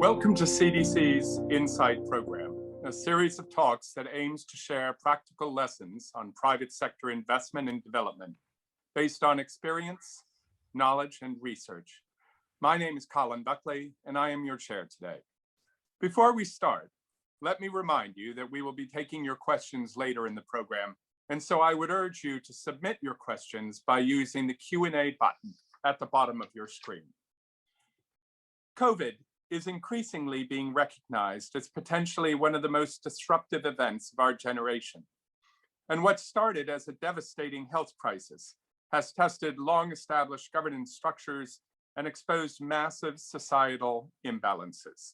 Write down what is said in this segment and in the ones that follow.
Welcome to CDC's Insight program, a series of talks that aims to share practical lessons on private sector investment and development based on experience, knowledge, and research. My name is Colin Buckley, and I am your chair today. Before we start, let me remind you that we will be taking your questions later in the program, and so I would urge you to submit your questions by using the Q&A button at the bottom of your screen. COVID is increasingly being recognized as potentially one of the most disruptive events of our generation. And what started as a devastating health crisis has tested long-established governance structures and exposed massive societal imbalances.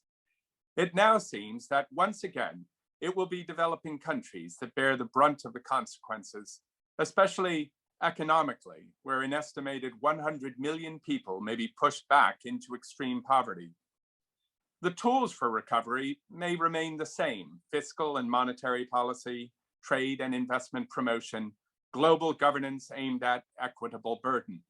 It now seems that once again, it will be developing countries that bear the brunt of the consequences, especially economically, where an estimated 100 million people may be pushed back into extreme poverty. The tools for recovery may remain the same: fiscal and monetary policy, trade and investment promotion, global governance aimed at equitable burden.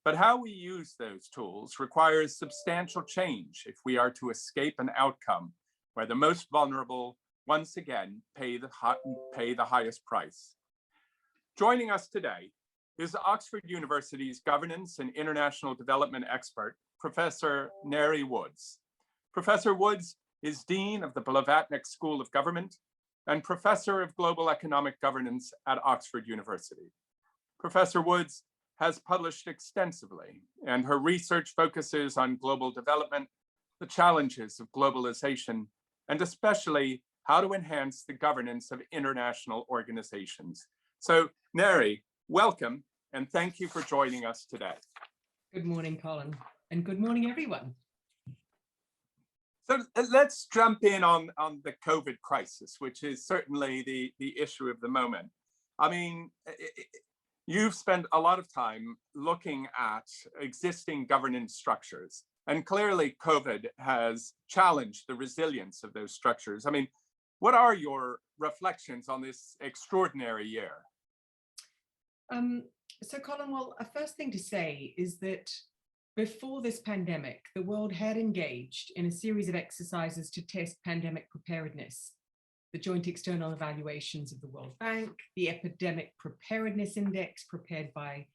But how we use those tools requires substantial change if we are to escape an outcome where the most vulnerable once again pay the highest price. Joining us today is Oxford University's governance and international development expert, Professor Ngaire Woods. Professor Woods is Dean of the Bilateral School of Government and Professor of Global Economic Governance at Oxford University. Professor Woods has published extensively, and her research focuses on global development, the challenges of globalization, and especially how to enhance the governance of international organizations. So, Ngaire, welcome, and thank you for joining us today. Good morning, Colin, and good morning, everyone. So let's jump in on the COVID crisis, which is certainly the issue of the moment. I mean, you've spent a lot of time looking at existing governance structures, and clearly COVID has challenged the resilience of those structures. I mean, what are your reflections on this extraordinary year? So Colin, well, a first thing to say is that before this pandemic, the world had engaged in a series of exercises to test pandemic preparedness. The joint external evaluations of the World Bank, the Epidemic Preparedness Index prepared by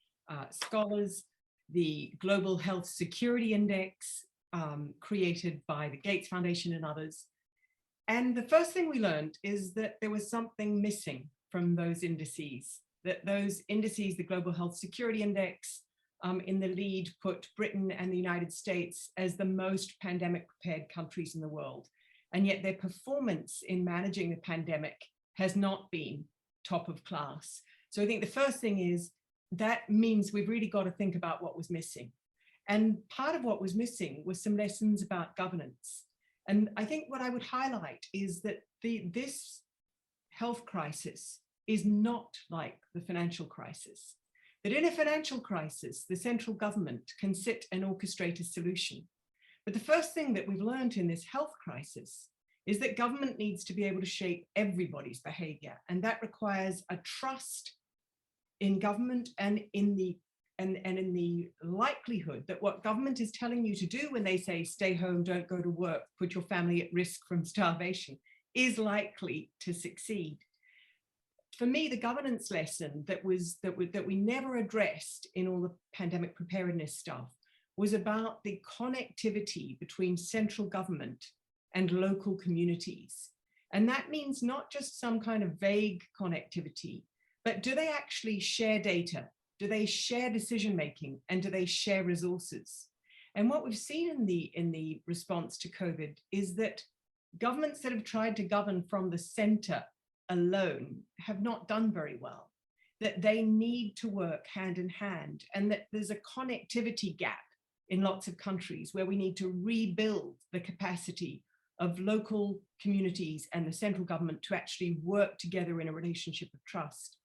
scholars, the Global Health Security Index created by the Gates Foundation and others. And the first thing we learned is that there was something missing from those indices, the Global Health Security Index, in the lead put Britain and the United States as the most pandemic prepared countries in the world. And yet their performance in managing the pandemic has not been top of class. So I think the first thing is that means we've really got to think about what was missing. And part of what was missing was some lessons about governance. And I think what I would highlight is that this health crisis is not like the financial crisis. That in a financial crisis, the central government can sit and orchestrate a solution. But the first thing that we've learned in this health crisis is that government needs to be able to shape everybody's behavior. And that requires a trust in government and in the likelihood that what government is telling you to do when they say stay home, don't go to work, put your family at risk from starvation, is likely to succeed. For me, the governance lesson that we never addressed in all the pandemic preparedness stuff was about the connectivity between central government and local communities. And that means not just some kind of vague connectivity, but do they actually share data? Do they share decision-making? And do they share resources? And what we've seen in the response to COVID is that governments that have tried to govern from the center alone have not done very well, that they need to work hand in hand, and that there's a connectivity gap in lots of countries where we need to rebuild the capacity of local communities and the central government to actually work together in a relationship of trust.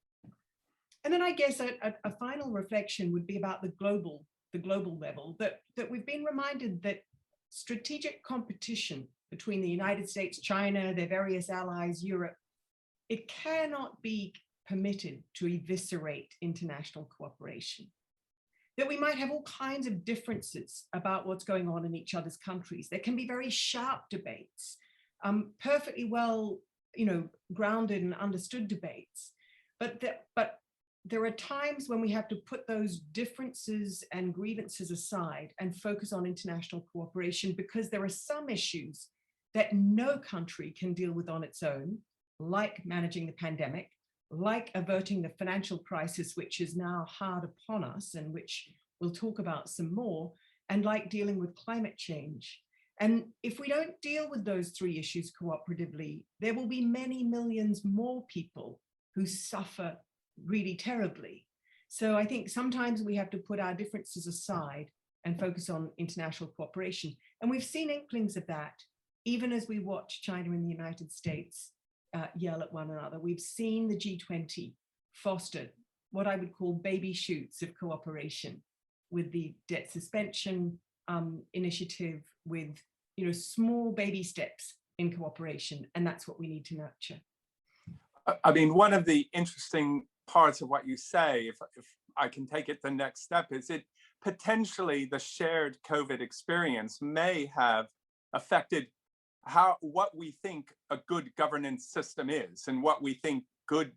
And then I guess a final reflection would be about the global level, that we've been reminded that strategic competition between the United States, China, their various allies, Europe, it cannot be permitted to eviscerate international cooperation. that we might have all kinds of differences about what's going on in each other's countries. There can be very sharp debates, perfectly well, grounded and understood debates, but there are times when we have to put those differences and grievances aside and focus on international cooperation, because there are some issues that no country can deal with on its own, like managing the pandemic, like averting the financial crisis, which is now hard upon us and which we'll talk about some more, and like dealing with climate change. And if we don't deal with those three issues cooperatively, there will be many millions more people who suffer really terribly. So I think sometimes we have to put our differences aside and focus on international cooperation. And we've seen inklings of that, even as we watch China and the United States yell at one another. We've seen the G20 foster what I would call baby shoots of cooperation, with the debt suspension initiative, with small baby steps in cooperation, and that's what we need to nurture. I mean, one of the interesting parts of what you say, if I can take it the next step, is it potentially the shared COVID experience may have affected what we think a good governance system is, and what we think good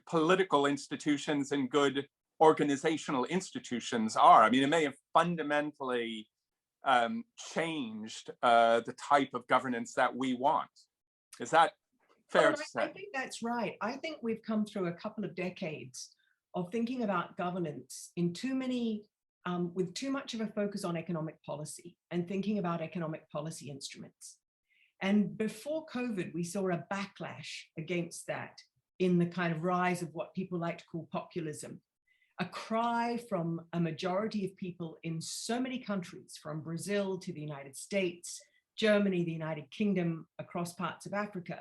political institutions and good organizational institutions are. I mean, it may have fundamentally changed the type of governance that we want. Is that fair to say? I think that's right. I think we've come through a couple of decades of thinking about governance in too many, with too much of a focus on economic policy and thinking about economic policy instruments. And before COVID, we saw a backlash against that in the kind of rise of what people like to call populism, a cry from a majority of people in so many countries, from Brazil to the United States, Germany, the United Kingdom, across parts of Africa,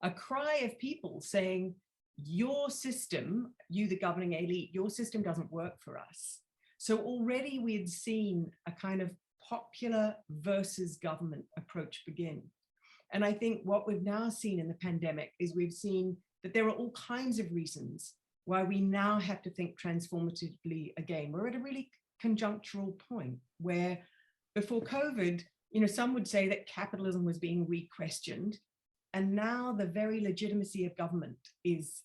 a cry of people saying, your system, you the governing elite, your system doesn't work for us. So already we had seen a kind of popular versus government approach begin. And I think what we've now seen in the pandemic is we've seen that there are all kinds of reasons why we now have to think transformatively again. We're at a really conjunctural point where before COVID, some would say that capitalism was being re-questioned. And now the very legitimacy of government is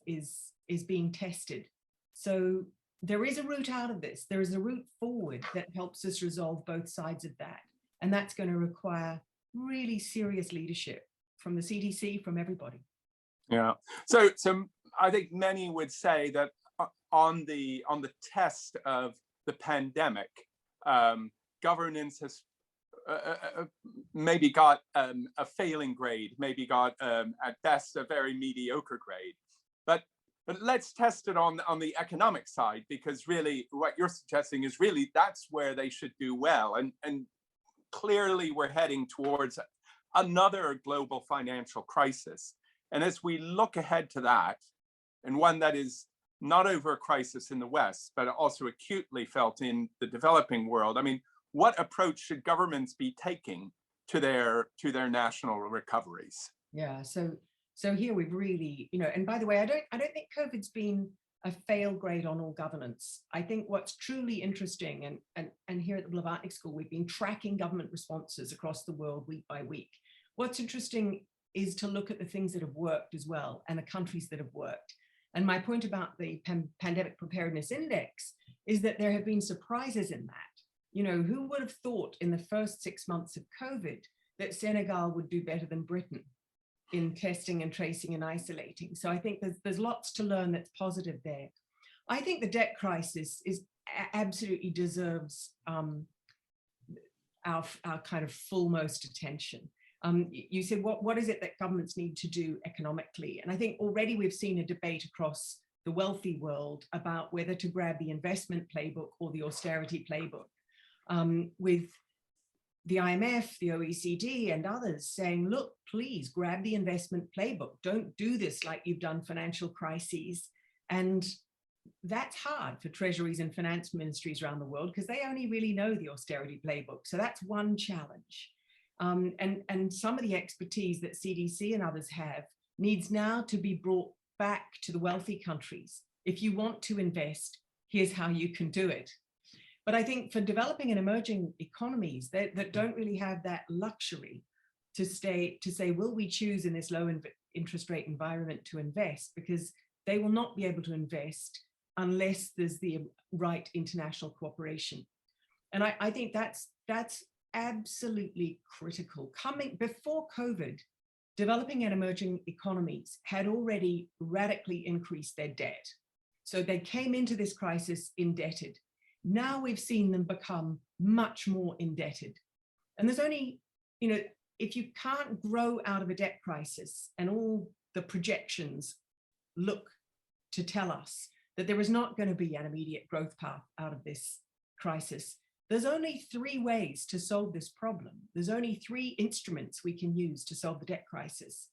being tested. So there is a route out of this. There is a route forward that helps us resolve both sides of that. And that's going to require really serious leadership from the CDC, from everybody. Yeah. So I think many would say that on the test of the pandemic, governance has maybe got a failing grade, maybe got at best a very mediocre grade. But let's test it on the economic side, because really what you're suggesting is really that's where they should do well. And clearly we're heading towards another global financial crisis. And as we look ahead to that, and one that is not over a crisis in the West, but also acutely felt in the developing world, I mean, what approach should governments be taking to their national recoveries? Yeah, so here we've really, and by the way, I don't think COVID's been a fail grade on all governance. I think what's truly interesting, and here at the Bilateral School, we've been tracking government responses across the world week by week. What's interesting is to look at the things that have worked as well, and the countries that have worked. And my point about the Pandemic Preparedness Index is that there have been surprises in that. Who would have thought in the first 6 months of COVID that Senegal would do better than Britain in testing and tracing and isolating? So I think there's lots to learn that's positive there. I think the debt crisis absolutely deserves our kind of fullmost attention. You said, what is it that governments need to do economically? And I think already we've seen a debate across the wealthy world about whether to grab the investment playbook or the austerity playbook. With the IMF, the OECD, and others saying, look, please grab the investment playbook. Don't do this like you've done financial crises. And that's hard for treasuries and finance ministries around the world, because they only really know the austerity playbook. So that's one challenge. And some of the expertise that CDC and others have needs now to be brought back to the wealthy countries. If you want to invest, here's how you can do it. But I think for developing and emerging economies that don't really have that luxury to say, will we choose in this low interest rate environment to invest? Because they will not be able to invest unless there's the right international cooperation. And I think that's absolutely critical. Before COVID, developing and emerging economies had already radically increased their debt. So they came into this crisis indebted. Now we've seen them become much more indebted. And there's only, if you can't grow out of a debt crisis, and all the projections look to tell us that there is not going to be an immediate growth path out of this crisis, there's only 3 ways to solve this problem. There's only 3 instruments we can use to solve the debt crisis.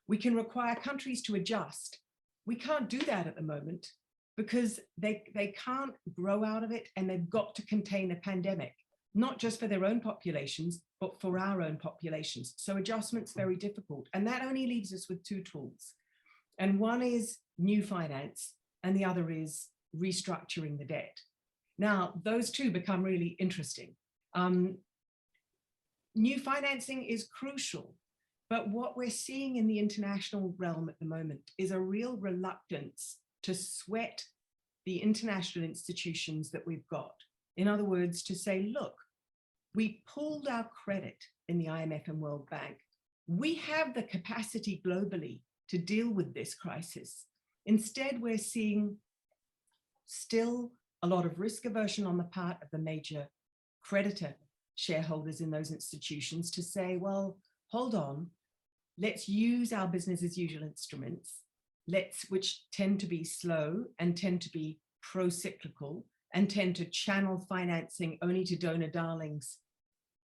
We can require countries to adjust. We can't do that at the moment because they can't grow out of it, and they've got to contain the pandemic, not just for their own populations, but for our own populations. So adjustment's very difficult. And that only leaves us with 2 tools. And one is new finance, and the other is restructuring the debt. Now, those 2 become really interesting. New financing is crucial, but what we're seeing in the international realm at the moment is a real reluctance to sweat the international institutions that we've got. In other words, to say, look, we pulled our credit in the IMF and World Bank. We have the capacity globally to deal with this crisis. Instead, we're seeing still a lot of risk aversion on the part of the major creditor shareholders in those institutions to say, well, hold on, let's use our business as usual instruments, which tend to be slow and tend to be pro-cyclical and tend to channel financing only to donor darlings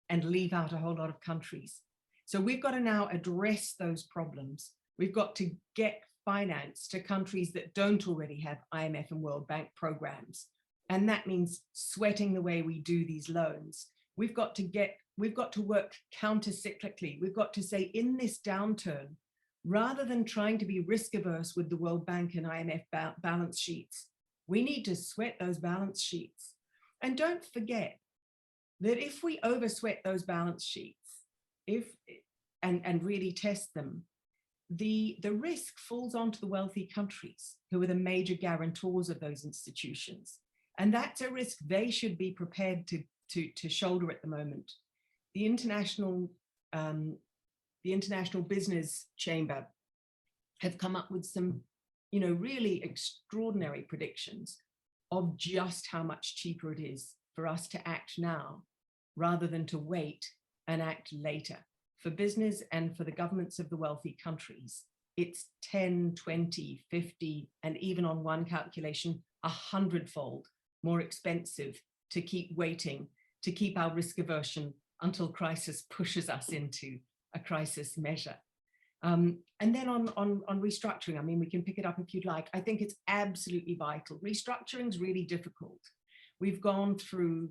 and leave out a whole lot of countries. So we've got to now address those problems. We've got to get finance to countries that don't already have IMF and World Bank programs. And that means sweating the way we do these loans. We've got to work counter-cyclically. We've got to say, in this downturn, rather than trying to be risk averse with the World Bank and IMF balance sheets, we need to sweat those balance sheets. And don't forget that if we oversweat those balance sheets, and really test them, the risk falls onto the wealthy countries who are the major guarantors of those institutions. And that's a risk they should be prepared to shoulder at the moment. The International Business Chamber have come up with some, really extraordinary predictions of just how much cheaper it is for us to act now rather than to wait and act later. For business and for the governments of the wealthy countries, it's 10, 20, 50, and even on one calculation, 100-fold more expensive to keep waiting, to keep our risk aversion until crisis pushes us into a crisis measure. And then on restructuring, we can pick it up if you'd like. I think it's absolutely vital. Restructuring is really difficult. We've gone through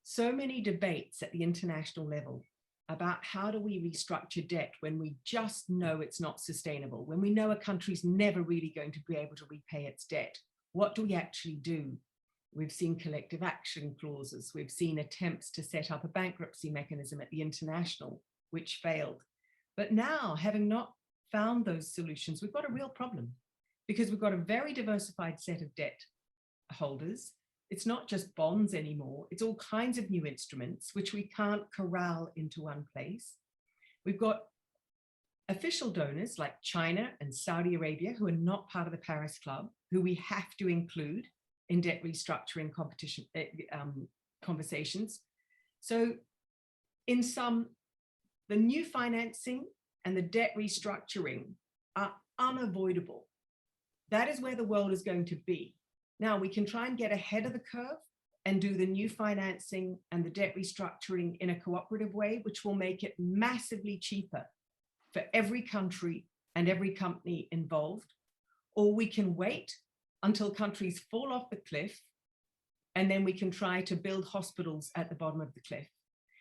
so many debates at the international level about how do we restructure debt when we just know it's not sustainable, when we know a country's never really going to be able to repay its debt. What do we actually do? We've seen collective action clauses. We've seen attempts to set up a bankruptcy mechanism at the international, which failed. But now, having not found those solutions, we've got a real problem because we've got a very diversified set of debt holders. It's not just bonds anymore. It's all kinds of new instruments, which we can't corral into one place. We've got official donors like China and Saudi Arabia, who are not part of the Paris Club, who we have to include in debt restructuring conversations. So in sum, the new financing and the debt restructuring are unavoidable. That is where the world is going to be. Now we can try and get ahead of the curve and do the new financing and the debt restructuring in a cooperative way, which will make it massively cheaper for every country and every company involved. Or we can wait until countries fall off the cliff, and then we can try to build hospitals at the bottom of the cliff.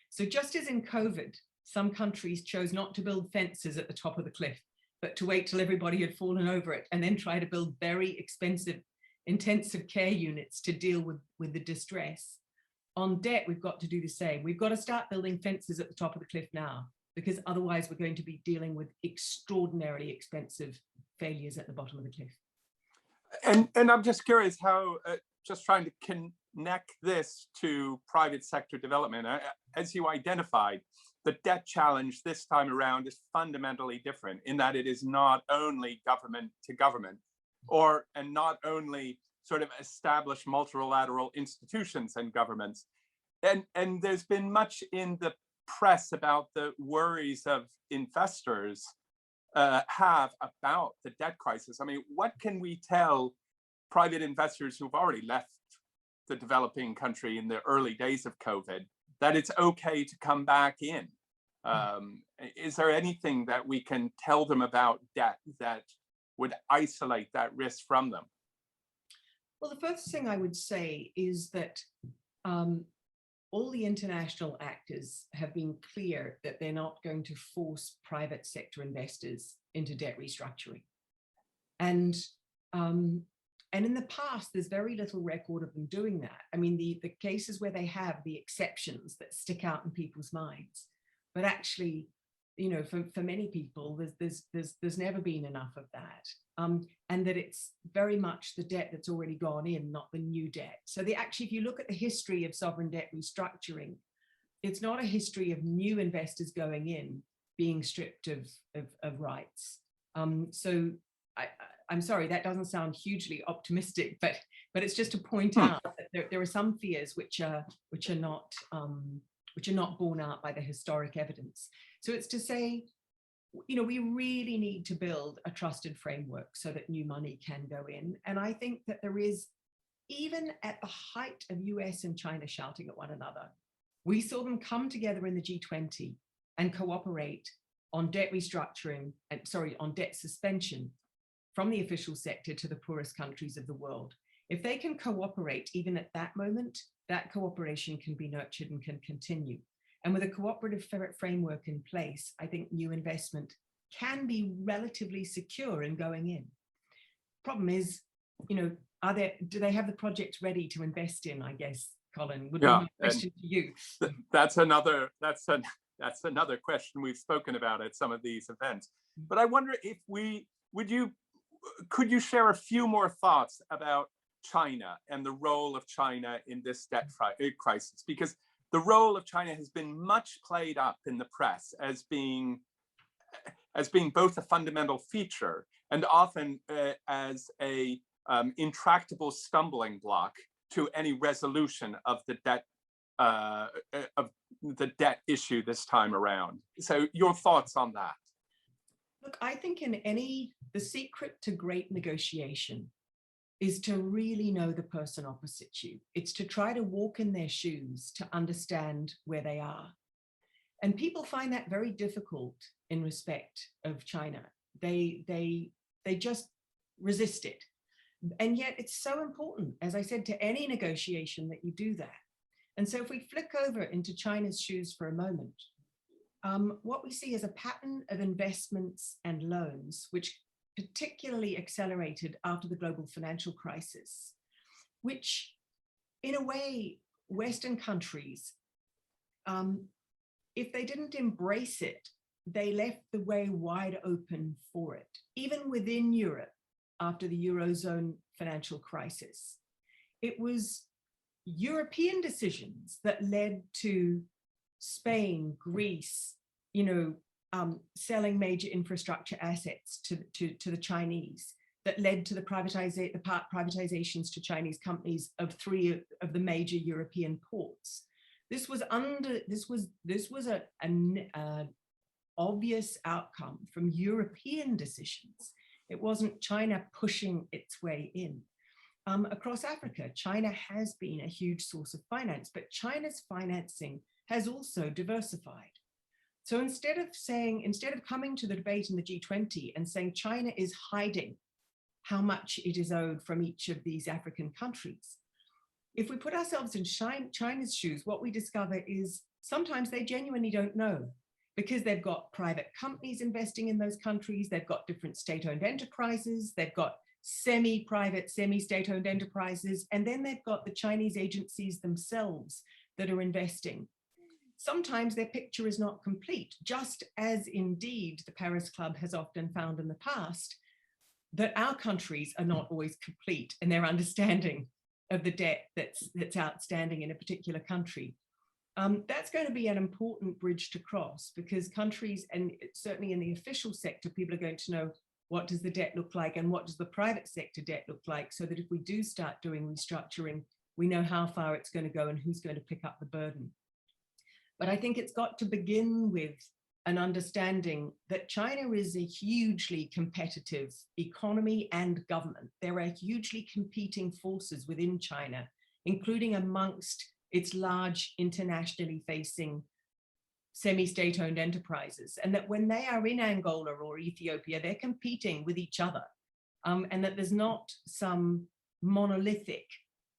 So just as in COVID, some countries chose not to build fences at the top of the cliff, but to wait till everybody had fallen over it and then try to build very expensive intensive care units to deal with the distress. on debt, we've got to do the same. We've got to start building fences at the top of the cliff now, because otherwise we're going to be dealing with extraordinarily expensive failures at the bottom of the cliff. And I'm just curious how, just trying to connect this to private sector development, as you identified, the debt challenge this time around is fundamentally different in that it is not only government to government, and not only sort of established multilateral institutions and governments. And there's been much in the press about the worries of investors have about the debt crisis. I mean, what can we tell private investors who've already left the developing country in the early days of COVID, that it's okay to come back in? Is there anything that we can tell them about debt that would isolate that risk from them? Well, the first thing I would say is that all the international actors have been clear that they're not going to force private sector investors into debt restructuring. And in the past, there's very little record of them doing that. I mean, the cases where they have the exceptions that stick out in people's minds, but actually, you know, for many people, there's never been enough of that. And that it's very much the debt that's already gone in, not the new debt. So actually, if you look at the history of sovereign debt restructuring, it's not a history of new investors going in being stripped of rights. So I'm sorry, that doesn't sound hugely optimistic, but it's just to point out that there are some fears which are not borne out by the historic evidence. So it's to say, you know, we really need to build a trusted framework so that new money can go in. And I think that there is, even at the height of US and China shouting at one another, we saw them come together in the G20 and cooperate on debt restructuring, on debt suspension from the official sector to the poorest countries of the world. If they can cooperate even at that moment, that cooperation can be nurtured and can continue. And with a cooperative framework in place, I think new investment can be relatively secure in going in. Problem is, you know, do they have the projects ready to invest in, I guess, Colin, would be my question to you. That's another question we've spoken about at some of these events. But I wonder if could you share a few more thoughts about China and the role of China in this debt crisis? Because the role of China has been much played up in the press as being both a fundamental feature and often as a intractable stumbling block to any resolution of the debt issue this time around. So your thoughts on that? Look, I think the secret to great negotiation is to really know the person opposite you. It's to try to walk in their shoes to understand where they are. And people find that very difficult in respect of China. They just resist it. And yet it's so important, as I said, to any negotiation that you do that. And so if we flick over into China's shoes for a moment, what we see is a pattern of investments and loans, which particularly accelerated after the global financial crisis, which in a way, Western countries, if they didn't embrace it, they left the way wide open for it. Even within Europe, after the Eurozone financial crisis, it was European decisions that led to Spain, Greece, selling major infrastructure assets to the Chinese, that led to the privatizations to Chinese companies of 3 of the major European ports. This was an obvious outcome from European decisions. It wasn't China pushing its way in. Across Africa, China has been a huge source of finance, but China's financing has also diversified. So instead of coming to the debate in the G20 and saying China is hiding how much it is owed from each of these African countries, if we put ourselves in China's shoes, what we discover is sometimes they genuinely don't know, because they've got private companies investing in those countries, they've got different state-owned enterprises, they've got semi-private, semi-state-owned enterprises, and then they've got the Chinese agencies themselves that are investing. Sometimes their picture is not complete, just as indeed the Paris Club has often found in the past, that our countries are not always complete in their understanding of the debt that's outstanding in a particular country. That's going to be an important bridge to cross, because countries, and certainly in the official sector, people are going to know, what does the debt look like and what does the private sector debt look like, so that if we do start doing restructuring, we know how far it's going to go and who's going to pick up the burden. But I think it's got to begin with an understanding that China is a hugely competitive economy and government. There are hugely competing forces within China, including amongst its large internationally facing semi-state-owned enterprises, and that when they are in Angola or Ethiopia, they're competing with each other, and that there's not some monolithic,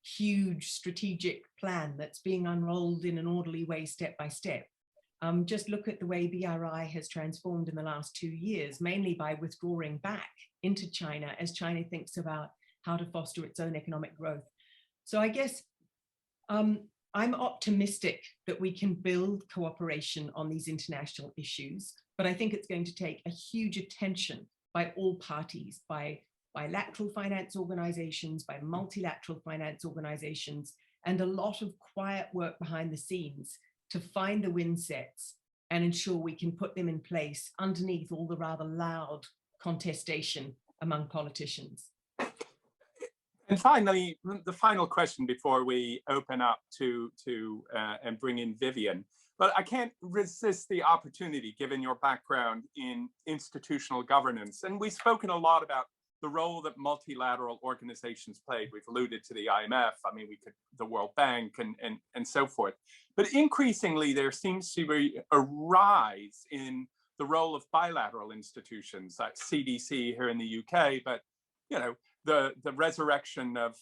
huge strategic plan that's being unrolled in an orderly way step by step. Just look at the way BRI has transformed in the last 2 years, mainly by withdrawing back into China as China thinks about how to foster its own economic growth. So I guess I'm optimistic that we can build cooperation on these international issues, but I think it's going to take a huge attention by all parties, by bilateral finance organizations, by multilateral finance organizations, and a lot of quiet work behind the scenes to find the win sets and ensure we can put them in place underneath all the rather loud contestation among politicians. And finally, the final question before we open up to and bring in Vivian. But I can't resist the opportunity, given your background in institutional governance. And we've spoken a lot about the role that multilateral organizations played. We've alluded to the IMF, I mean, the World Bank and so forth. But increasingly, there seems to be a rise in the role of bilateral institutions, like CDC here in the UK, but you know, the resurrection of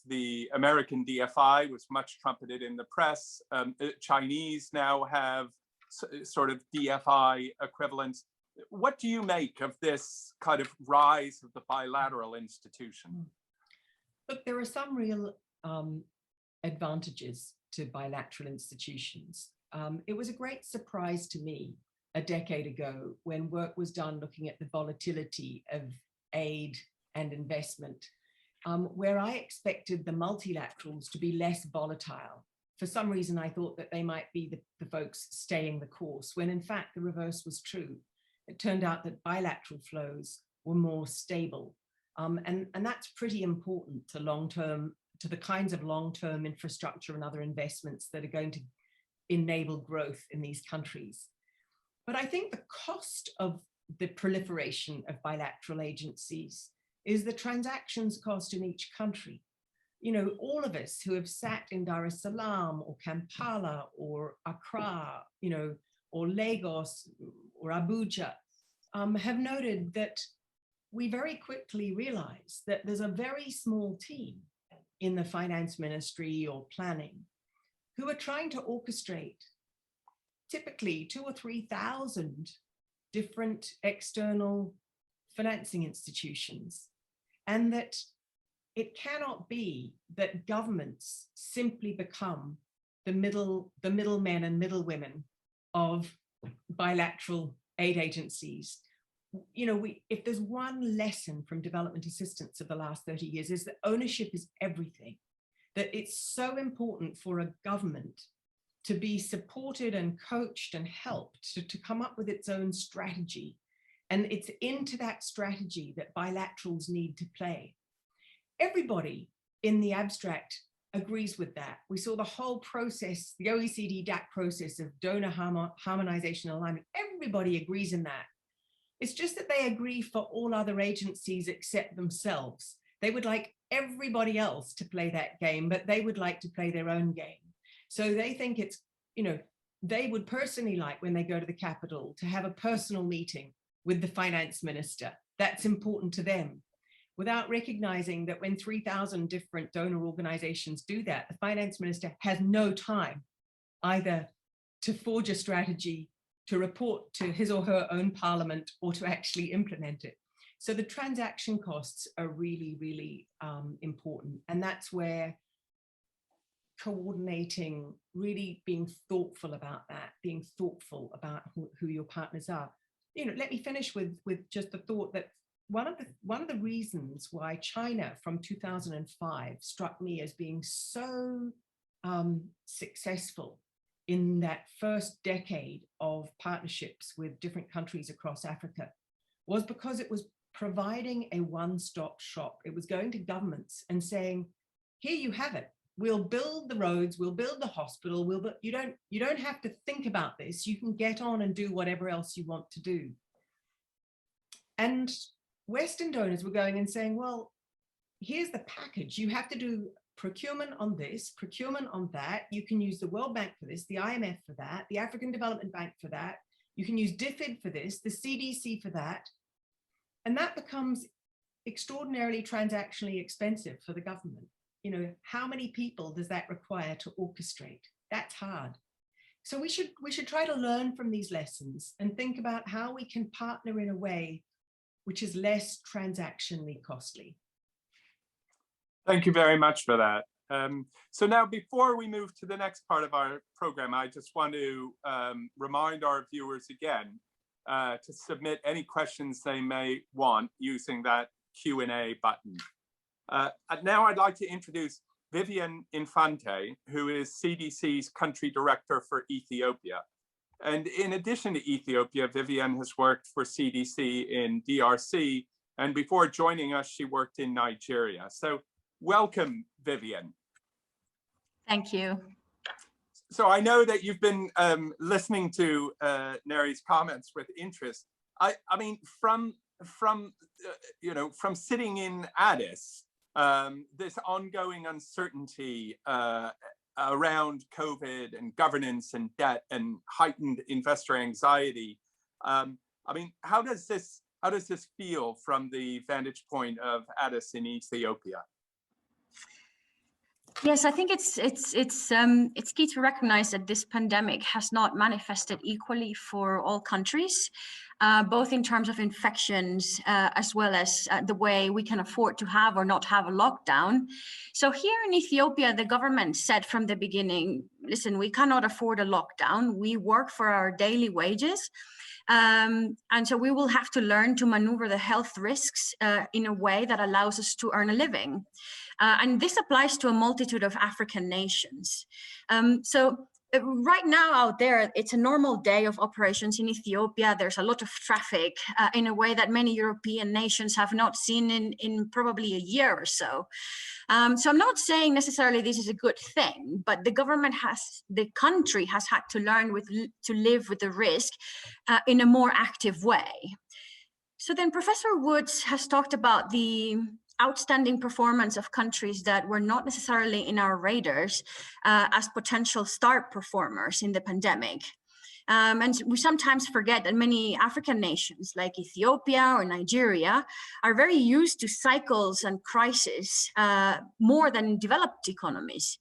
the American DFI was much trumpeted in the press. Chinese now have sort of DFI equivalents. What do you make of this kind of rise of the bilateral institution? Look, there are some real advantages to bilateral institutions. It was a great surprise to me a decade ago when work was done looking at the volatility of aid and investment, where I expected the multilaterals to be less volatile. For some reason, I thought that they might be the folks staying the course, when in fact the reverse was true. It turned out that bilateral flows were more stable. And that's pretty important to the kinds of long-term infrastructure and other investments that are going to enable growth in these countries. But I think the cost of the proliferation of bilateral agencies is the transactions cost in each country. You know, all of us who have sat in Dar es Salaam or Kampala or Accra, you know, or Lagos or Abuja, have noted that we very quickly realize that there's a very small team in the finance ministry or planning who are trying to orchestrate typically 2,000 or 3,000 different external financing institutions, and that it cannot be that governments simply become the middlemen and middlewomen of bilateral aid agencies. You know, if there's one lesson from development assistance of the last 30 years, is that ownership is everything, that it's so important for a government to be supported and coached and helped to come up with its own strategy. And it's into that strategy that bilaterals need to play. Everybody in the abstract agrees with that. We saw the whole process, the OECD DAC process of donor harmonization and alignment. Everybody agrees in that. It's just that they agree for all other agencies except themselves. They would like everybody else to play that game, but they would like to play their own game. So they think it's, you know, they would personally like, when they go to the capital, to have a personal meeting with the finance minister. That's important to them, without recognizing that when 3,000 different donor organizations do that, the finance minister has no time either to forge a strategy, to report to his or her own parliament, or to actually implement it. So the transaction costs are really, really important. And that's where coordinating, really being thoughtful about that, being thoughtful about who your partners are. Let me finish with just the thought that one of the reasons why China from 2005 struck me as being so successful in that first decade of partnerships with different countries across Africa was because it was providing a one-stop shop. It was going to governments and saying, here you have it. We'll build the roads, we'll build the hospital, you don't have to think about this. You can get on and do whatever else you want to do. And Western donors were going and saying, well, here's the package. You have to do procurement on this, procurement on that. You can use the World Bank for this, the IMF for that, the African Development Bank for that. You can use DFID for this, the CDC for that. And that becomes extraordinarily transactionally expensive for the government. How many people does that require to orchestrate? That's hard. So we should try to learn from these lessons and think about how we can partner in a way which is less transactionally costly. Thank you very much for that. So now, before we move to the next part of our program, I just want to remind our viewers again to submit any questions they may want using that Q&A button. Now I'd like to introduce Vivian Infante, who is CDC's country director for Ethiopia. And in addition to Ethiopia, Vivian has worked for CDC in DRC, and before joining us, she worked in Nigeria. So welcome, Vivian. Thank you. So I know that you've been listening to Ngaire's comments with interest. I mean, from sitting in Addis, this ongoing uncertainty around COVID and governance and debt and heightened investor anxiety. I mean, how does this feel from the vantage point of Addis in Ethiopia? Yes, I think it's key to recognize that this pandemic has not manifested equally for all countries, both in terms of infections as well as the way we can afford to have or not have a lockdown. So here in Ethiopia, the government said from the beginning, listen, we cannot afford a lockdown. We work for our daily wages. And so we will have to learn to maneuver the health risks in a way that allows us to earn a living. And this applies to a multitude of African nations. Right now out there, it's a normal day of operations in Ethiopia. There's a lot of traffic in a way that many European nations have not seen in probably a year or so. So I'm not saying necessarily this is a good thing, but the country has had to learn to live with the risk in a more active way. So then Professor Woods has talked about the outstanding performance of countries that were not necessarily in our radars as potential star performers in the pandemic. And we sometimes forget that many African nations like Ethiopia or Nigeria are very used to cycles and crises more than developed economies.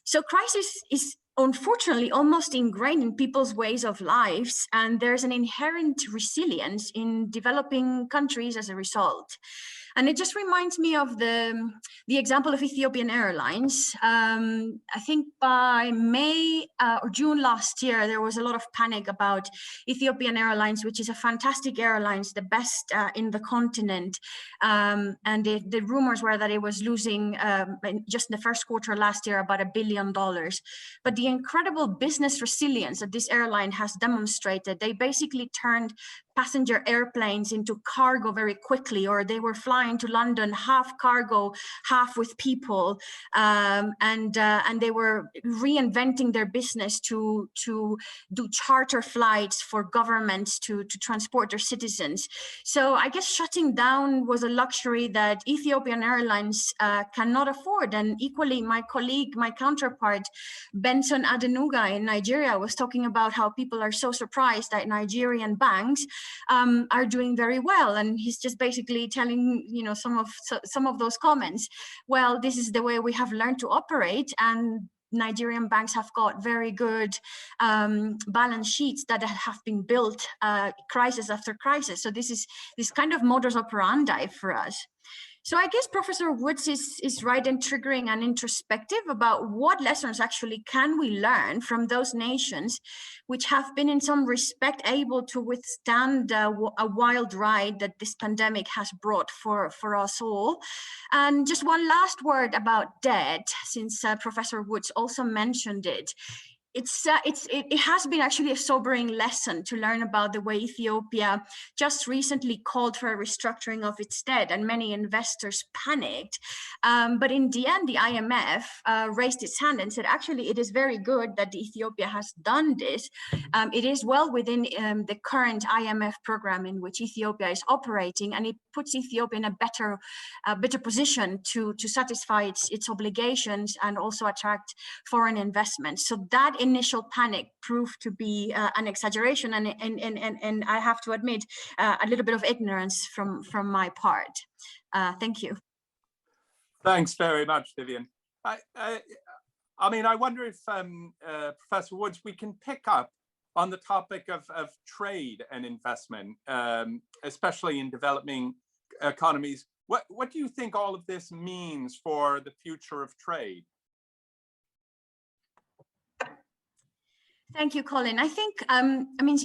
So crisis is unfortunately almost ingrained in people's ways of lives, and there's an inherent resilience in developing countries as a result. And it just reminds me of the example of Ethiopian Airlines. I think by May or June last year, there was a lot of panic about Ethiopian Airlines, which is a fantastic airline, the best in the continent. And the rumors were that it was losing just in the first quarter last year about $1 billion. But the incredible business resilience that this airline has demonstrated, they basically turned passenger airplanes into cargo very quickly, or they were flying to London half cargo, half with people, and they were reinventing their business to do charter flights for governments to transport their citizens. So I guess shutting down was a luxury that Ethiopian Airlines cannot afford. And equally, my counterpart, Benson Adenuga in Nigeria, was talking about how people are so surprised that Nigerian banks are doing very well, and he's just basically telling some of those comments. Well, this is the way we have learned to operate, and Nigerian banks have got very good balance sheets that have been built crisis after crisis. So this is this kind of modus operandi for us. So I guess Professor Woods is right in triggering an introspective about what lessons actually can we learn from those nations which have been in some respect able to withstand a wild ride that this pandemic has brought for us all. And just one last word about debt, since Professor Woods also mentioned it. It has been actually a sobering lesson to learn about the way Ethiopia just recently called for a restructuring of its debt, and many investors panicked. But in the end, the IMF raised its hand and said, actually, it is very good that Ethiopia has done this. It is well within the current IMF program in which Ethiopia is operating, and it puts Ethiopia in a better position to satisfy its obligations and also attract foreign investment. So that initial panic proved to be an exaggeration, and I have to admit a little bit of ignorance from my part. Thank you. Thanks very much, Vivian. I mean, I wonder if Professor Woods, we can pick up on the topic of trade and investment, especially in developing economies. What do you think all of this means for the future of trade? Thank you, Colin. I think, I mean,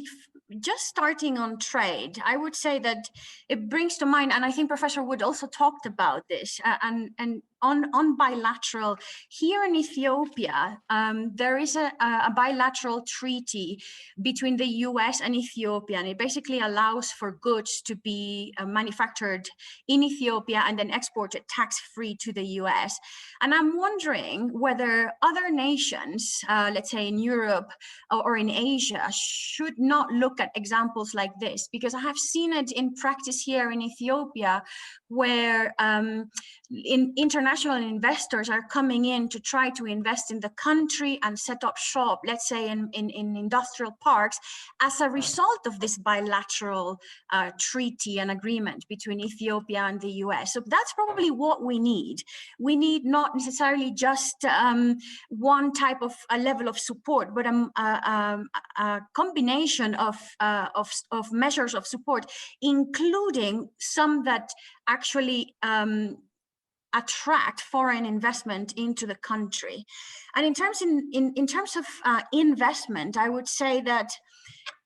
just starting on trade, I would say that it brings to mind, and I think Professor Wood also talked about this, and on bilateral, here in Ethiopia, there is a bilateral treaty between the US and Ethiopia, and it basically allows for goods to be manufactured in Ethiopia and then exported tax-free to the US. And I'm wondering whether other nations, let's say in Europe or in Asia, should not look at examples like this, because I have seen it in practice here in Ethiopia, where international investors are coming in to try to invest in the country and set up shop, let's say in industrial parks, as a result of this bilateral treaty and agreement between Ethiopia and the US. So that's probably what we need. We need not necessarily just one type of a level of support, but a combination of measures of support, including some that actually attract foreign investment into the country. And in terms of investment, I would say that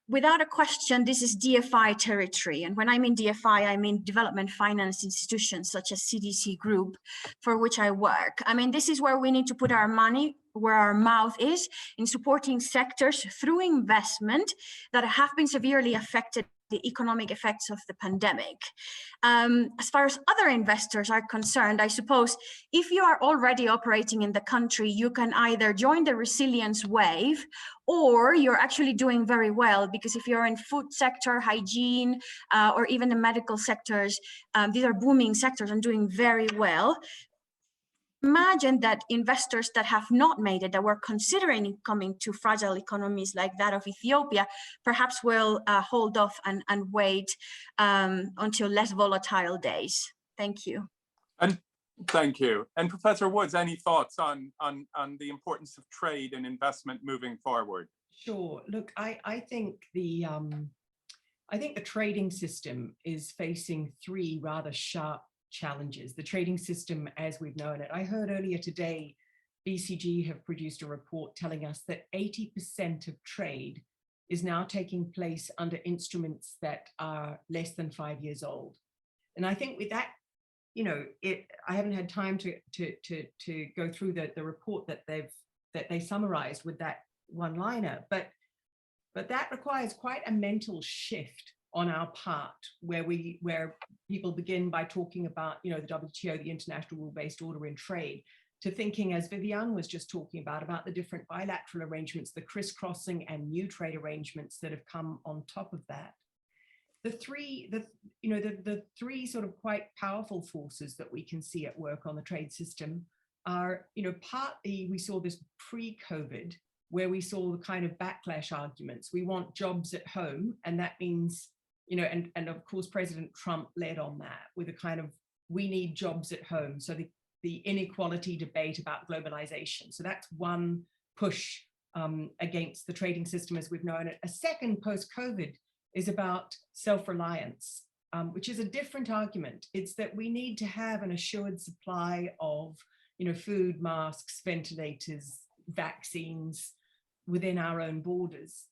without a question, this is DFI territory. And when I mean DFI, I mean development finance institutions such as CDC Group, for which I work. I mean, this is where we need to put our money, where our mouth is, in supporting sectors through investment that have been severely affected the economic effects of the pandemic. As far as other investors are concerned, I suppose if you are already operating in the country, you can either join the resilience wave, or you're actually doing very well, because if you're in food sector, hygiene, or even the medical sectors, these are booming sectors and doing very well. Imagine that investors that have not made it, that were considering coming to fragile economies like that of Ethiopia, perhaps will hold off and wait until less volatile days. Thank you. And thank you. And Professor Woods, any thoughts on the importance of trade and investment moving forward? Sure. Look, I think the trading system is facing three rather sharp challenges. The trading system as we've known it. I heard earlier today, BCG have produced a report telling us that 80% of trade is now taking place under instruments that are less than 5 years old. And I think with that, you know, I haven't had time to go through the report that they summarized with that one-liner, but that requires quite a mental shift on our part, where people begin by talking about, you know, the WTO, the International Rule-Based Order in Trade, to thinking, as Vivian was just talking about the different bilateral arrangements, the crisscrossing and new trade arrangements that have come on top of that. The three sort of quite powerful forces that we can see at work on the trade system are, you know, partly we saw this pre-COVID, where we saw the kind of backlash arguments. We want jobs at home, and that means, you know, and of course, President Trump led on that with a kind of, we need jobs at home. So the inequality debate about globalization. So that's one push against the trading system as we've known it. A second post-COVID is about self-reliance. which is a different argument. It's that we need to have an assured supply of, food, masks, ventilators, vaccines within our own borders.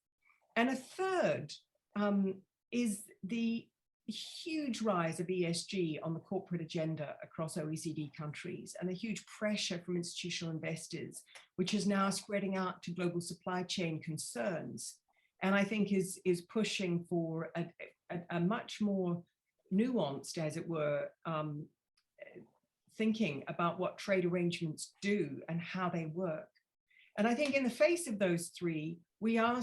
And a third is the huge rise of ESG on the corporate agenda across OECD countries, and the huge pressure from institutional investors, which is now spreading out to global supply chain concerns. And I think is pushing for a much more nuanced, as it were, thinking about what trade arrangements do and how they work. And I think in the face of those three, we are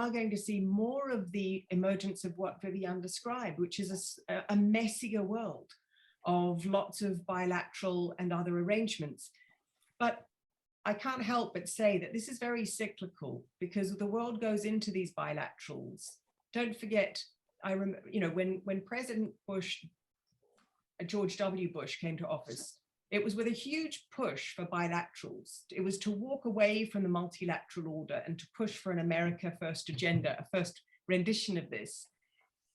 going to see more of the emergence of what Viviane described, which is a messier world of lots of bilateral and other arrangements. But I can't help but say that this is very cyclical, because the world goes into these bilaterals. Don't forget, I remember, when President Bush, George W. Bush came to office, it was with a huge push for bilaterals. It was to walk away from the multilateral order and to push for an America First agenda, a first rendition of this.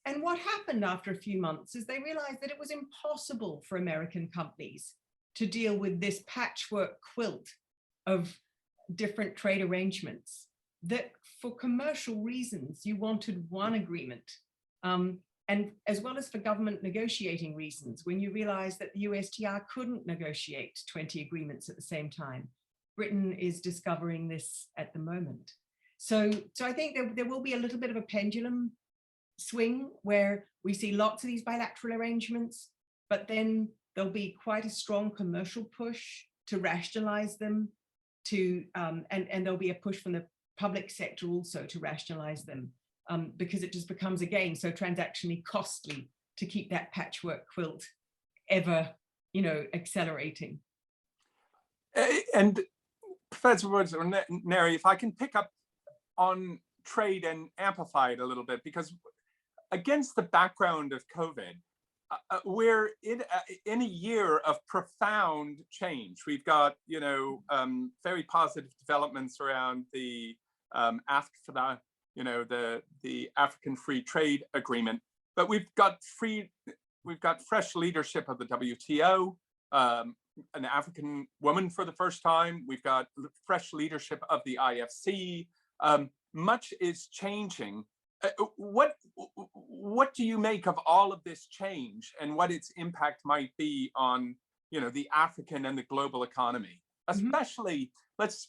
And what happened after a few months is they realized that it was impossible for American companies to deal with this patchwork quilt of different trade arrangements, that for commercial reasons, you wanted one agreement. And as well as for government negotiating reasons, when you realize that the USTR couldn't negotiate 20 agreements at the same time. Britain is discovering this at the moment. So I think there will be a little bit of a pendulum swing where we see lots of these bilateral arrangements, but then there'll be quite a strong commercial push to rationalize them, and there'll be a push from the public sector also to rationalize them. Because it just becomes, again, so transactionally costly to keep that patchwork quilt ever, accelerating. And Professor Woods or Ngaire, if I can pick up on trade and amplify it a little bit, because against the background of COVID, we're in a year of profound change. We've got, very positive developments around the AFTA, the African Free Trade Agreement, but we've got fresh leadership of the WTO, an African woman for the first time. We've got fresh leadership of the IFC. Much is changing. What do you make of all of this change and what its impact might be on, the African and the global economy? Especially, let's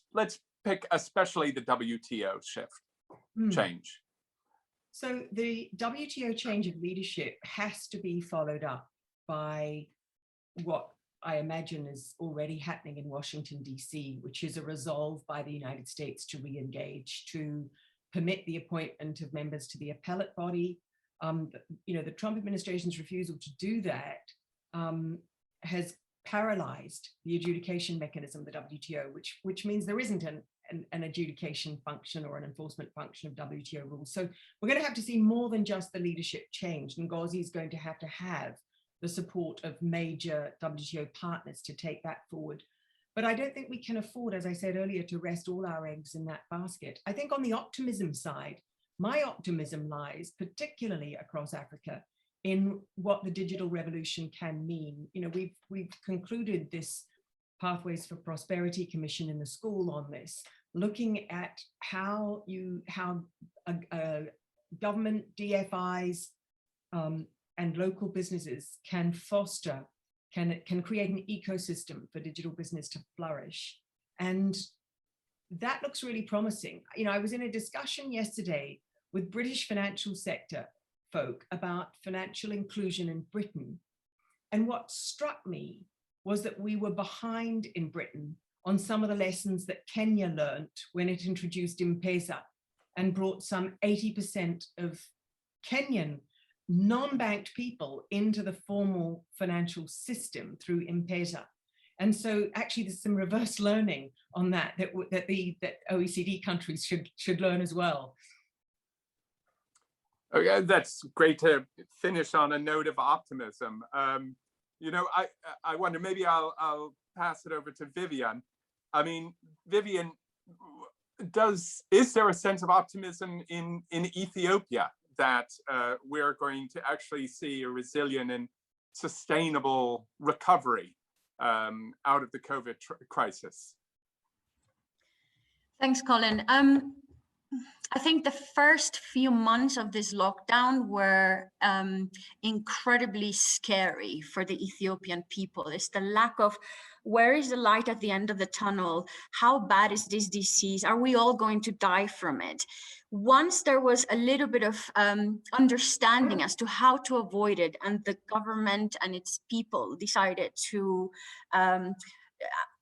pick especially the WTO shift. Change. So the WTO change of leadership has to be followed up by what I imagine is already happening in Washington, D.C., which is a resolve by the United States to re-engage, to permit the appointment of members to the appellate body. The Trump administration's refusal to do that has paralyzed the adjudication mechanism of the WTO, which means there isn't an adjudication function or an enforcement function of WTO rules. So we're going to have to see more than just the leadership change. Ngozi is going to have the support of major WTO partners to take that forward. But I don't think we can afford, as I said earlier, to rest all our eggs in that basket. I think on the optimism side, my optimism lies particularly across Africa in what the digital revolution can mean. We've concluded this Pathways for Prosperity Commission in the school on this, looking at how government, DFIs, and local businesses can create an ecosystem for digital business to flourish. And that looks really promising. I was in a discussion yesterday with British financial sector folk about financial inclusion in Britain. And what struck me was that we were behind in Britain on some of the lessons that Kenya learned when it introduced M-Pesa and brought some 80% of Kenyan non-banked people into the formal financial system through M-Pesa. And so actually there's some reverse learning on that OECD countries should learn as well. Okay, that's great to finish on a note of optimism. I wonder, maybe I'll pass it over to Viviane. I mean, Viviane, is there a sense of optimism in Ethiopia, that we're going to actually see a resilient and sustainable recovery out of the COVID crisis? Thanks, Colin. I think the first few months of this lockdown were incredibly scary for the Ethiopian people. It's the lack of where is the light at the end of the tunnel? How bad is this disease? Are we all going to die from it? Once there was a little bit of understanding as to how to avoid it, and the government and its people decided to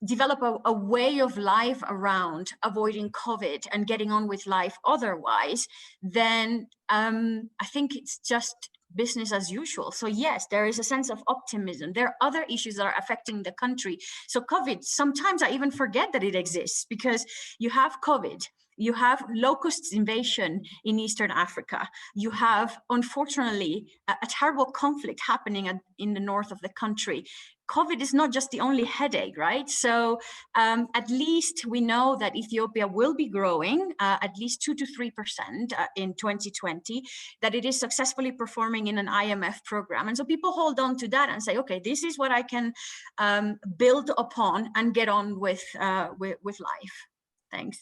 develop a way of life around avoiding COVID and getting on with life otherwise, then I think it's just business as usual. So yes, there is a sense of optimism. There are other issues that are affecting the country. So COVID, sometimes I even forget that it exists, because you have COVID, you have locust invasion in Eastern Africa. You have, unfortunately, a terrible conflict happening in the north of the country. COVID is not just the only headache, right? So at least we know that Ethiopia will be growing at least 2 to 3% in 2020, that it is successfully performing in an IMF program. And so people hold on to that and say, okay, this is what I can build upon and get on with life. Thanks.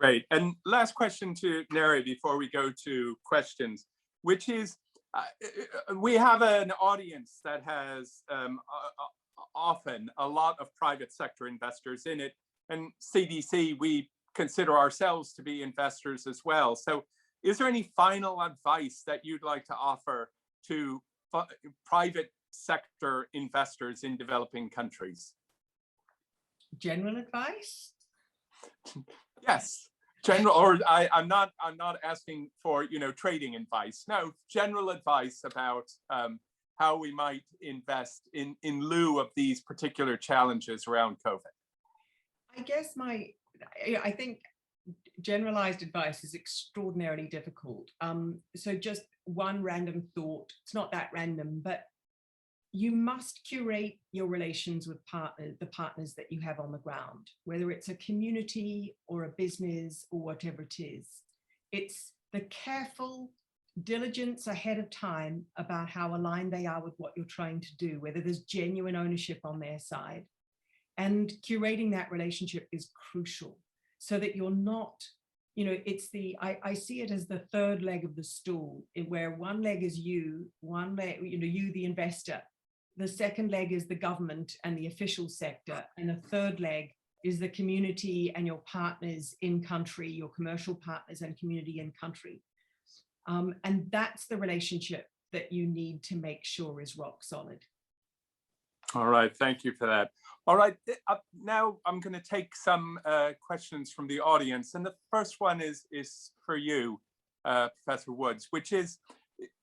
Great. And last question to Ngaire before we go to questions, which is, we have an audience that has often a lot of private sector investors in it, and CDC, we consider ourselves to be investors as well. So is there any final advice that you'd like to offer to private sector investors in developing countries? General advice? Yes. General, or I'm not asking for, trading advice. No, general advice about how we might invest in lieu of these particular challenges around COVID. I guess I think generalized advice is extraordinarily difficult. So just one random thought, it's not that random, but you must curate your relations with the partners that you have on the ground, whether it's a community or a business or whatever it is. It's the careful diligence ahead of time about how aligned they are with what you're trying to do, whether there's genuine ownership on their side. And curating that relationship is crucial so that you're not, it's I see it as the third leg of the stool, where one leg is you, one leg, you, the investor. The second leg is the government and the official sector. And the third leg is the community and your partners in country, your commercial partners and community in country. And that's the relationship that you need to make sure is rock solid. All right, thank you for that. All right, now I'm going to take some questions from the audience. And the first one is for you, Professor Woods, which is,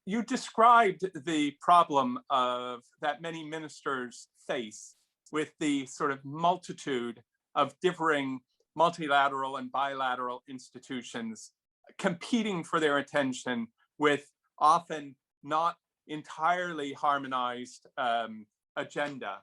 you described the problem that many ministers face with the sort of multitude of differing multilateral and bilateral institutions competing for their attention with often not entirely harmonized agenda.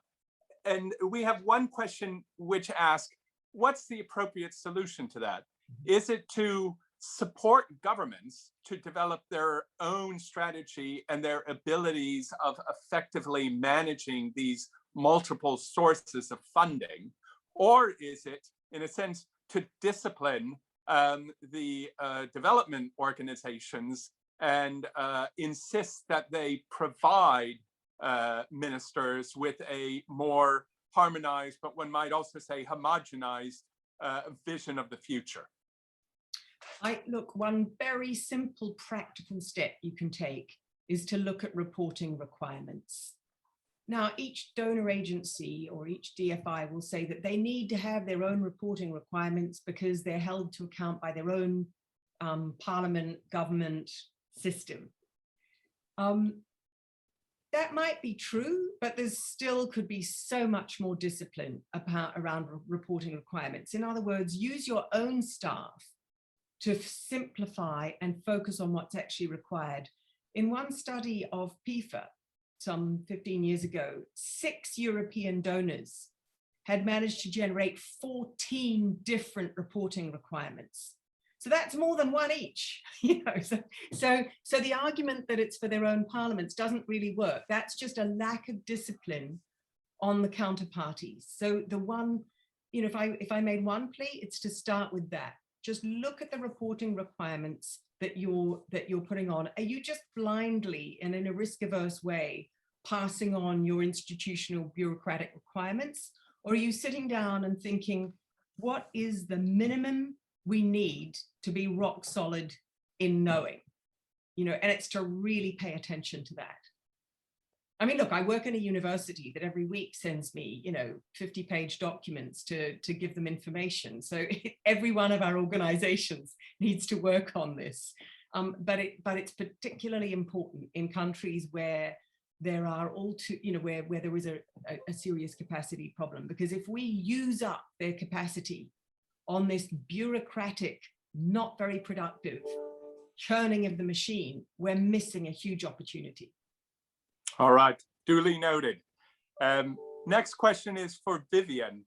And we have one question which asks, what's the appropriate solution to that? Is it to support governments to develop their own strategy and their abilities of effectively managing these multiple sources of funding? Or is it, in a sense, to discipline the development organizations and insist that they provide ministers with a more harmonized, but one might also say homogenized vision of the future? Look, one very simple practical step you can take is to look at reporting requirements. Now, each donor agency or each DFI will say that they need to have their own reporting requirements because they're held to account by their own parliament, government system. That might be true, but there still could be so much more discipline around reporting requirements. In other words, use your own staff to simplify and focus on what's actually required. In one study of PIFA, some 15 years ago, 6 European donors had managed to generate 14 different reporting requirements. So that's more than one each, you know. So the argument that it's for their own parliaments doesn't really work. That's just a lack of discipline on the counterparties. So the one, you know, if I made one plea, it's to start with that. Just look at the reporting requirements that you're putting on. Are you just blindly and in a risk-averse way passing on your institutional bureaucratic requirements? Or are you sitting down and thinking, what is the minimum we need to be rock solid in knowing? You know, and it's to really pay attention to that. I mean, look, I work in a university that every week sends me, you know, 50-page documents to give them information. So every one of our organizations needs to work on this. But it's particularly important in countries where there are all too, you know, where there is a serious capacity problem. Because if we use up their capacity on this bureaucratic, not very productive churning of the machine, we're missing a huge opportunity. All right, duly noted. Next question is for Vivian.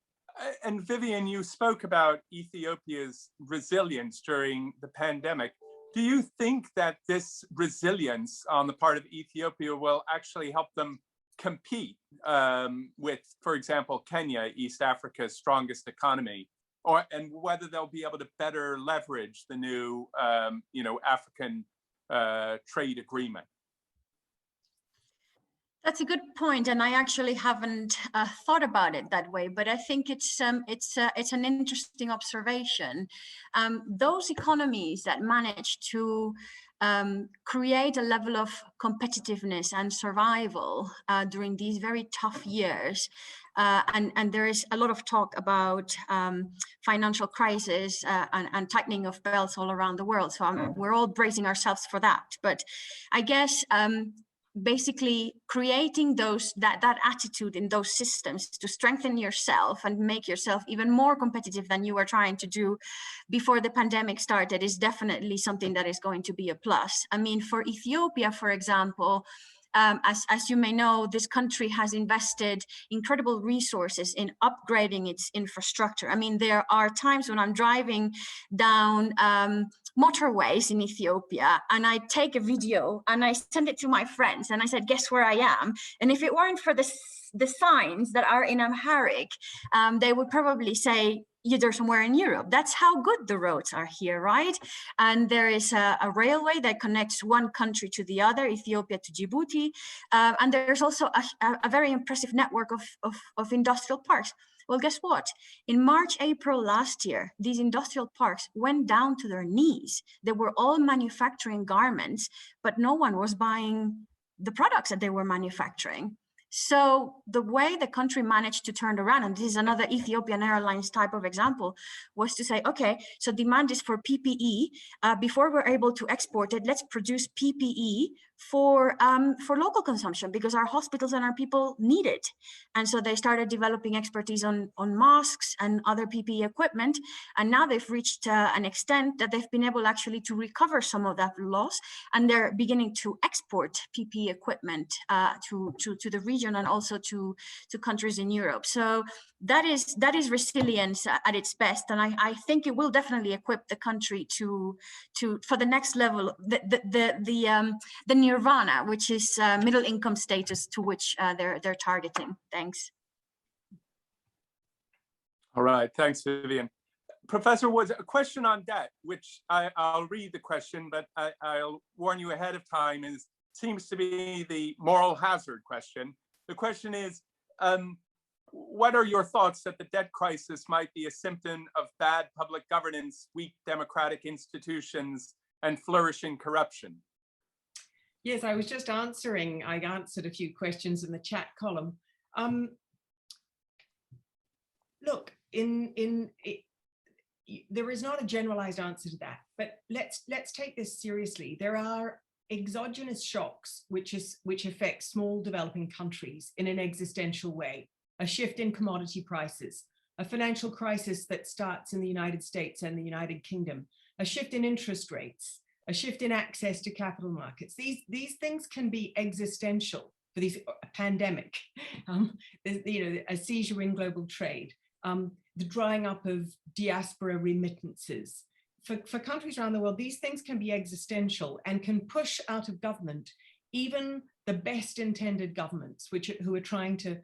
And Vivian, you spoke about Ethiopia's resilience during the pandemic. Do you think that this resilience on the part of Ethiopia will actually help them compete with, for example, Kenya, East Africa's strongest economy, and whether they'll be able to better leverage the new, you know, African trade agreement? That's a good point, and I actually haven't thought about it that way. But I think it's an interesting observation. Those economies that manage to create a level of competitiveness and survival during these very tough years, and there is a lot of talk about financial crisis and tightening of belts all around the world. So we're all bracing ourselves for that. But I guess basically creating that attitude in those systems to strengthen yourself and make yourself even more competitive than you were trying to do before the pandemic started is definitely something that is going to be a plus. I mean, for Ethiopia, for example, as you may know, this country has invested incredible resources in upgrading its infrastructure. I mean, there are times when I'm driving down motorways in Ethiopia and I take a video and I send it to my friends and I said, guess where I am? And if it weren't for the signs that are in Amharic, they would probably say, you're somewhere in Europe. That's how good the roads are here, right? And there is a railway that connects one country to the other, Ethiopia to Djibouti. And there's also a very impressive network of industrial parks. Well, guess what? In March, April last year, these industrial parks went down to their knees. They were all manufacturing garments, but no one was buying the products that they were manufacturing. So the way the country managed to turn around, and this is another Ethiopian Airlines type of example, was to say, okay, so demand is for PPE. Before we're able to export it, let's produce PPE for local consumption because our hospitals and our people need it. And so they started developing expertise on masks and other PPE equipment. And now they've reached an extent that they've been able actually to recover some of that loss. And they're beginning to export PPE equipment to the region and also to countries in Europe. So that is resilience at its best. And I think it will definitely equip the country for the next level, the nirvana, which is middle income status to which they're targeting. Thanks. All right, thanks, Vivian. Professor Woods, a question on debt, which I'll read the question, but I'll warn you ahead of time, seems to be the moral hazard question. The question is, what are your thoughts that the debt crisis might be a symptom of bad public governance, weak democratic institutions, and flourishing corruption? Yes, I was just answering. I answered a few questions in the chat column. Look, there is not a generalized answer to that, but let's take this seriously. There are exogenous shocks which affect small developing countries in an existential way. A shift in commodity prices, a financial crisis that starts in the United States and the United Kingdom, a shift in interest rates, a shift in access to capital markets. These things can be existential for these pandemic, a seizure in global trade, the drying up of diaspora remittances, for countries around the world, these things can be existential and can push out of government even the best intended governments, who are trying to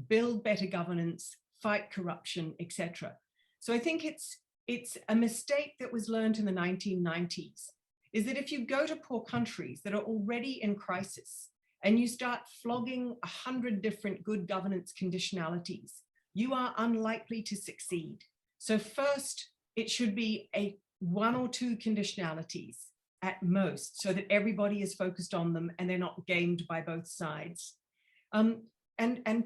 build better governance, fight corruption, etc. So I think it's a mistake that was learned in the 1990s, is that if you go to poor countries that are already in crisis and you start flogging 100 different good governance conditionalities, you are unlikely to succeed. So first, it should be a 1 or 2 conditionalities at most, so that everybody is focused on them and they're not gamed by both sides. And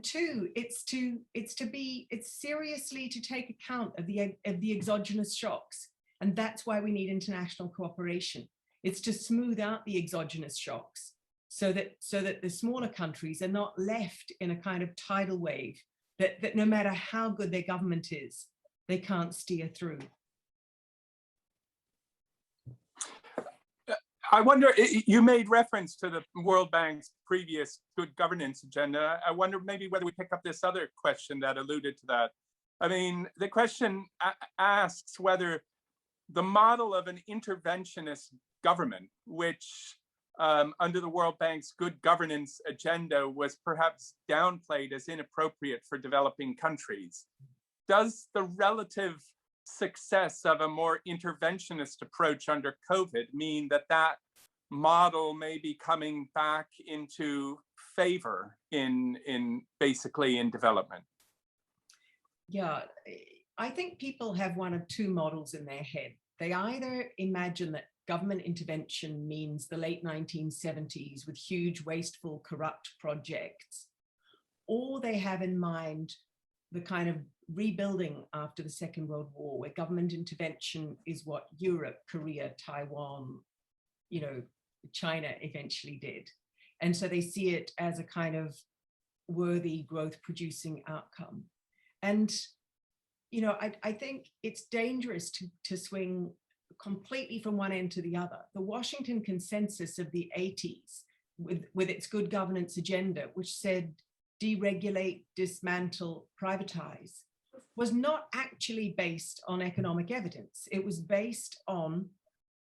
2, it's seriously to take account of the exogenous shocks. And that's why we need international cooperation. It's to smooth out the exogenous shocks so that the smaller countries are not left in a kind of tidal wave that no matter how good their government is, they can't steer through. I wonder, you made reference to the World Bank's previous good governance agenda. I wonder maybe whether we pick up this other question that alluded to that. I mean, the question asks whether the model of an interventionist government, which under the World Bank's good governance agenda was perhaps downplayed as inappropriate for developing countries. Does the relative success of a more interventionist approach under COVID mean that that model may be coming back into favor in basically in development? Yeah, I think people have one of 2 models in their head. They either imagine that government intervention means the late 1970s with huge, wasteful, corrupt projects, or they have in mind the kind of rebuilding after the Second World War, where government intervention is what Europe, Korea, Taiwan, China eventually did. And so they see it as a kind of worthy growth producing outcome. And, I think it's dangerous to swing completely from one end to the other. The Washington Consensus of the 80s, with its good governance agenda, which said deregulate, dismantle, privatize, was not actually based on economic evidence. It was based on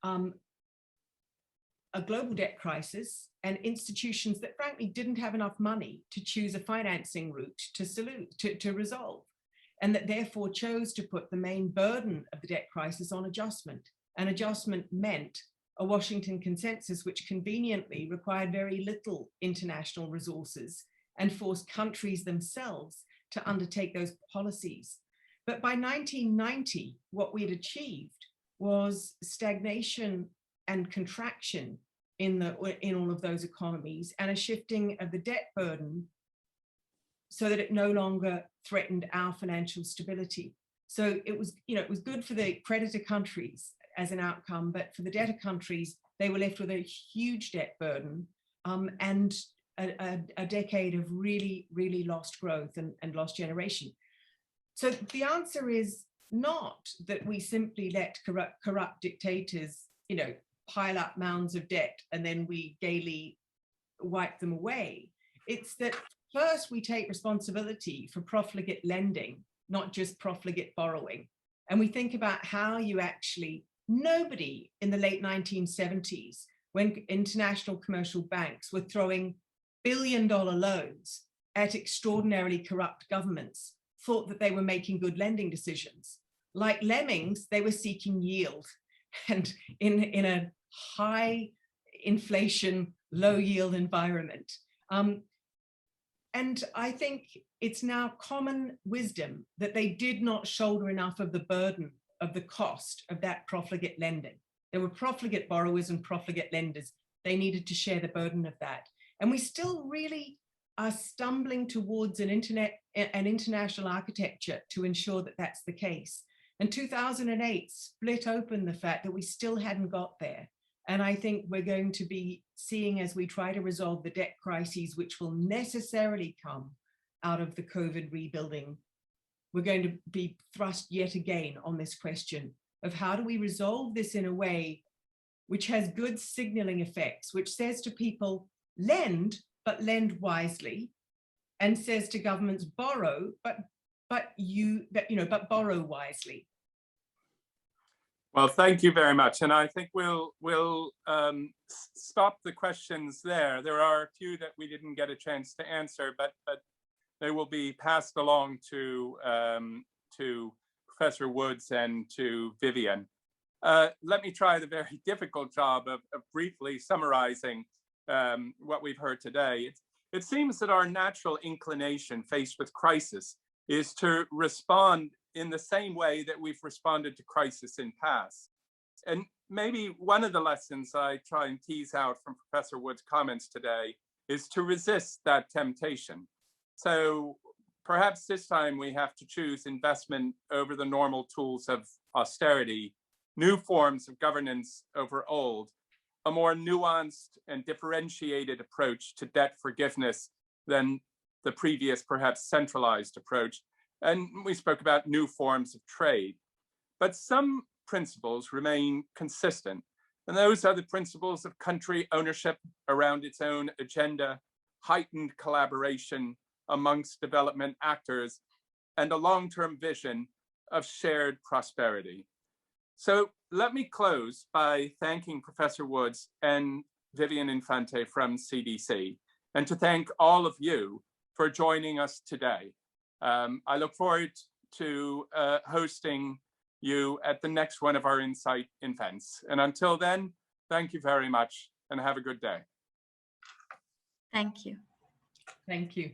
a global debt crisis and institutions that frankly didn't have enough money to choose a financing route to resolve, and that therefore chose to put the main burden of the debt crisis on adjustment. And adjustment meant a Washington Consensus which conveniently required very little international resources and forced countries themselves to undertake those policies. But by 1990, what we had achieved was stagnation and contraction in all of those economies, and a shifting of the debt burden so that it no longer threatened our financial stability. So it was good for the creditor countries as an outcome, but for the debtor countries, they were left with a huge debt burden and a decade of really, really lost growth and lost generation. So the answer is not that we simply let corrupt dictators, pile up mounds of debt and then we gaily wipe them away. It's that first we take responsibility for profligate lending, not just profligate borrowing. And we think about how nobody in the late 1970s, when international commercial banks were throwing billion-dollar loans at extraordinarily corrupt governments, thought that they were making good lending decisions. Like lemmings, they were seeking yield. And in a high inflation, low yield environment. And I think it's now common wisdom that they did not shoulder enough of the burden of the cost of that profligate lending. There were profligate borrowers and profligate lenders. They needed to share the burden of that. And we still really are stumbling towards an international architecture to ensure that that's the case. And 2008 split open the fact that we still hadn't got there. And I think we're going to be seeing, as we try to resolve the debt crises, which will necessarily come out of the COVID rebuilding, we're going to be thrust yet again on this question of how do we resolve this in a way which has good signaling effects, which says to people, lend, but lend wisely, and says to governments, borrow, but borrow wisely. Well, thank you very much. And I think we'll stop the questions there. There are a few that we didn't get a chance to answer, but they will be passed along to Professor Woods and to Vivian. Let me try the very difficult job of briefly summarizing what we've heard today. It seems that our natural inclination faced with crisis is to respond in the same way that we've responded to crisis in past. And maybe one of the lessons I try and tease out from Professor Woods' comments today is to resist that temptation. So perhaps this time we have to choose investment over the normal tools of austerity, new forms of governance over old, a more nuanced and differentiated approach to debt forgiveness than the previous, perhaps centralized approach. And we spoke about new forms of trade. But some principles remain consistent. And those are the principles of country ownership around its own agenda, heightened collaboration amongst development actors, and a long-term vision of shared prosperity. So let me close by thanking Professor Woods and Vivian Infante from CDC, and to thank all of you for joining us today. I look forward to hosting you at the next one of our Insight events. And until then, thank you very much and have a good day. Thank you. Thank you.